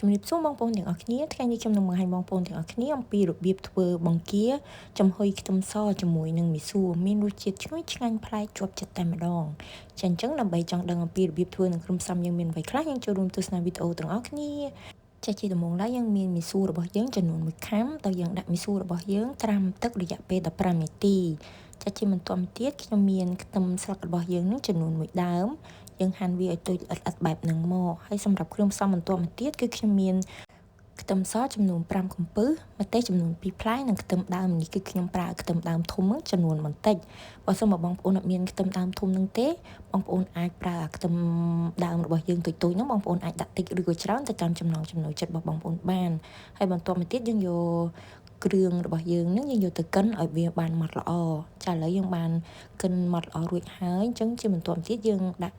ជំរាបសួរបងប្អូនទាំងអស់គ្នាថ្ងៃនេះខ្ញុំនឹងបង្ហាញបងប្អូនទាំងអស់គ្នាអំពីរបៀបធ្វើបង្គាចំហុយខ្ទឹមសជាមួយនឹងមីសួរមានរសជាតិឈ្ងុយឆ្ងាញ់ប្លែកជាប់ចិត្តតែម្ដងចាអញ្ចឹងដើម្បីចង់ដឹងអំពីរបៀបធ្វើនិងគ្រឿងផ្សំយើងមានអ្វីខ្លះយើងចូលរួមទស្សនាវីដេអូទាំងអស់គ្នាចាជាដំបូងឡើយយើងមានមីសួររបស់យើងចំនួន1ខាំតើយើងដាក់មីសួររបស់យើងត្រាំទឹករយៈពេល15នាទីចាជាបន្តមកទៀតខ្ញុំមានខ្ទឹមស្លឹករបស់យើងនឹងចំនួន1ដើមយើងហាន់វាឲ្យទុយល្អិតៗបែបហ្នឹងមកហើយសម្រាប់គ្រឿងផ្សំបន្តមកទៀតគឺខ្ញុំមានខ្ទឹមសចំនួន5កំពឹសម្ទេសចំនួន2ផ្លែនិងខ្ទឹមដើមនេះគឺខ្ញុំប្រើខ្ទឹមដើមធំចំនួនបន្តិចបើសិនមកបងប្អូនអត់មានខ្ទឹមដើមធំនឹងទេបងប្អូនអាចប្រើខ្ទឹមដើមរបស់យើងទុយៗហ្នឹងបងប្អូនអាចដាក់តិចឬក៏ច្រើនទៅតាមចំណង់ចំណូលចិត្តរបស់បងប្អូនបានហើយបន្តមកទៀតយើងយកគ្រឿងរបស់យើងនឹងយើងយកទៅកិនឲ្យវាបានម៉ត់ល្អចាឥឡូវយើងបានកិនម៉ត់ល្អរួចហើយអញ្ចឹងជាបន្តមកទៀតយើងដាក់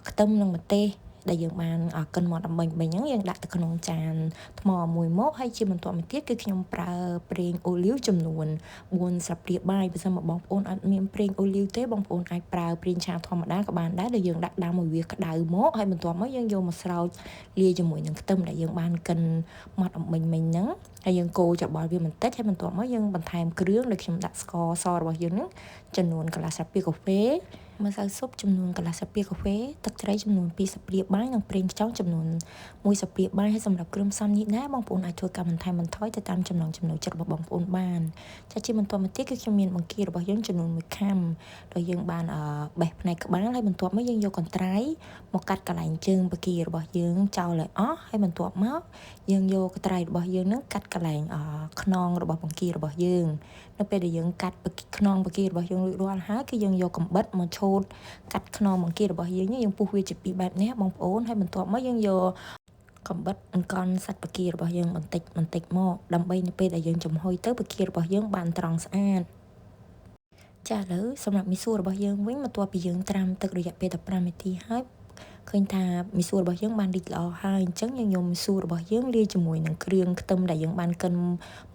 ខ្ទឹមនិងម្ទេសដែលយើងបានកិនមកដើម្បី ហ្នឹងយើងដាក់ទៅក្នុងចានថ្មមួយមកហើយជាបន្តមកទៀតគឺខ្ញុំប្រើប្រេងអូលីវចំនួន4ស្លាបព្រាបាយបើសិនមកបងប្អូនអត់មានប្រេងអូលីវទេបងប្អូនអាចប្រើប្រេងឆាធម្មតាក៏បានដែរដែលយើងដាក់ដាំឲ្យវាក្តៅមកហើយបន្ទាប់មកយើងយកមកស្រោចលាយជាមួយនឹងខ្ទឹមដែលយើងបានកិនម៉ត់អំបិញមិញហ្នឹងហើយយើងកូរច្របល់វាបន្តិចហើយបន្ទាប់មកយើងបន្ថែមគ្រឿងដែលខ្ញុំដាក់ស្ករសរបស់យើងហ្នឹងចំនួនកន្លះស្លាបព្រាកាហ្វេម្សៅស៊ុបចំនួនកន្លះស្លាបព្រាកាហ្វេទឹកត្រីចំនួន2ស្លាបព្រាបាយនិងប្រេងខ្យងចំនួន1ស្លាបព្រាបាយហើយសម្រាប់គ្រឿងផ្សំនេះដែរបងប្អូនអាចធ្វើការបន្ថែមបន្ថយទៅតាមចំណង់ចំណូលចិត្តរបស់បងប្អូនបានចាជាបន្តមកទៀតគឺខ្ញុំមានបង្គារបស់យើងចំនួន1ខាំដែលយើងបានបេះផ្នែកក្បាលហើយបន្ទាប់មកយើងយកកន្ត្រៃមកកាត់កន្លែងជើងបង្គារបស់យើងចោលឲ្យអស់ហើយបន្ទាប់មកយើងយកកន្ត្រៃរបស់យើងនឹងកាត់កន្លែងខ្នងរបស់បង្គារបស់យើងនៅពេលដែលយើងកាត់ខ្នងបង្គារបស់យើងរួចរាល់ហើយគឺយើងយកកំបិតមកឆូតកាត់ខ្នងបង្គារបស់យើងយើងពុះវាជាពីរបែបនេះបងប្អូនហើយបន្ទាប់មកយើងយកកំបិតអង្កន់សាច់បង្គារបស់យើងបន្តិចមកដើម្បីនៅពេលដែលយើងចំហុយទៅបង្គារបស់យើងបានត្រង់ស្អាតចាឥឡូវសម្រាប់មីសួររបស់យើងវិញបន្ទាប់ពីយើងត្រាំទឹករយៈពេល15នាទីហើយឃើញថាមីសួររបស់យើងបានរីកល្អហើយអញ្ចឹងយើងយកមីសួររបស់យើងលាយជាមួយនឹងគ្រឿងខ្ទឹមដែលយើងបានកិន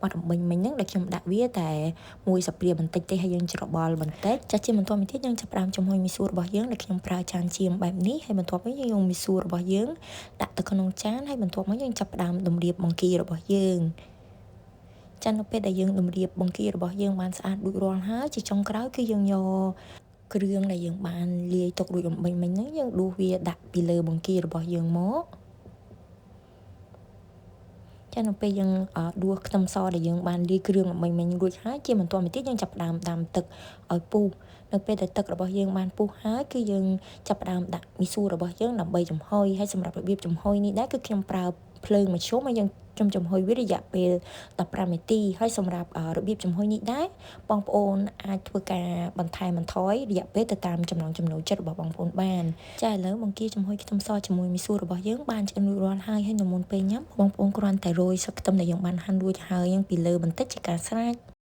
បាត់អំបិញមិញហ្នឹងដែលខ្ញុំដាក់វាតែ1ស្លាបព្រាបន្តិចទេហើយយើងច្របល់បន្តិចចាជាបន្តមកទៀតយើងចាប់ផ្ដើមចំហុយមីសួររបស់យើងដែលខ្ញុំប្រើចានជាមបែបនេះហើយបន្ទាប់មកយើងយកមីសួររបស់យើងដាក់ទៅក្នុងចានហើយបន្ទាប់មកយើងចាប់ផ្ដើមតម្រៀបបង្គារបស់យើងចានៅពេលដែលយើងតម្រៀបបង្គារបស់យើងបានស្អាតរួចរាល់ហើយជាចុងក្រោយគឺយើងយកគ្រឿងដែលយើងបានលាយទុករួចអំបិញមិញហ្នឹងយើងដួសវាដាក់ពីលើបង្គារបស់យើងមកចានៅពេលយើងដួសខ្ទឹមសដែលយើងបានលាយគ្រឿងអំបិញមិញរួចហើយជាបន្តមកទៀតយើងចាប់ផ្ដើមដាំទឹកឲ្យពុះនៅពេលដែលទឹករបស់យើងបានពុះហើយគឺយើងចាប់ផ្ដើមដាក់មីសួររបស់យើងដើម្បីចំហុយហើយសម្រាប់របៀបចំហុយនេះដែរគឺខ្ញុំប្រើភ្លើងមធ្យមហើយយើងចំហុយវារយៈពេល15នាទីហើយសម្រាប់របៀបចំហុយនេះដែរបងប្អូនអាចធ្វើការបន្ថែមបន្ថយរយៈពេលទៅតាមចំណង់ចំណូលចិត្តរបស់បងប្អូនបានចាឥឡូវបង្គាចំហុយខ្ទឹមសជាមួយមីសួររបស់យើងបានឆ្អិនរួចរាល់ហើយនៅមុនពេលញ៉ាំបងប្អូនគ្រាន់តែរោយស្លឹកខ្ទឹមដែលយើងបានហាន់រួចហើយពីលើបន្តិចជាការស្រេច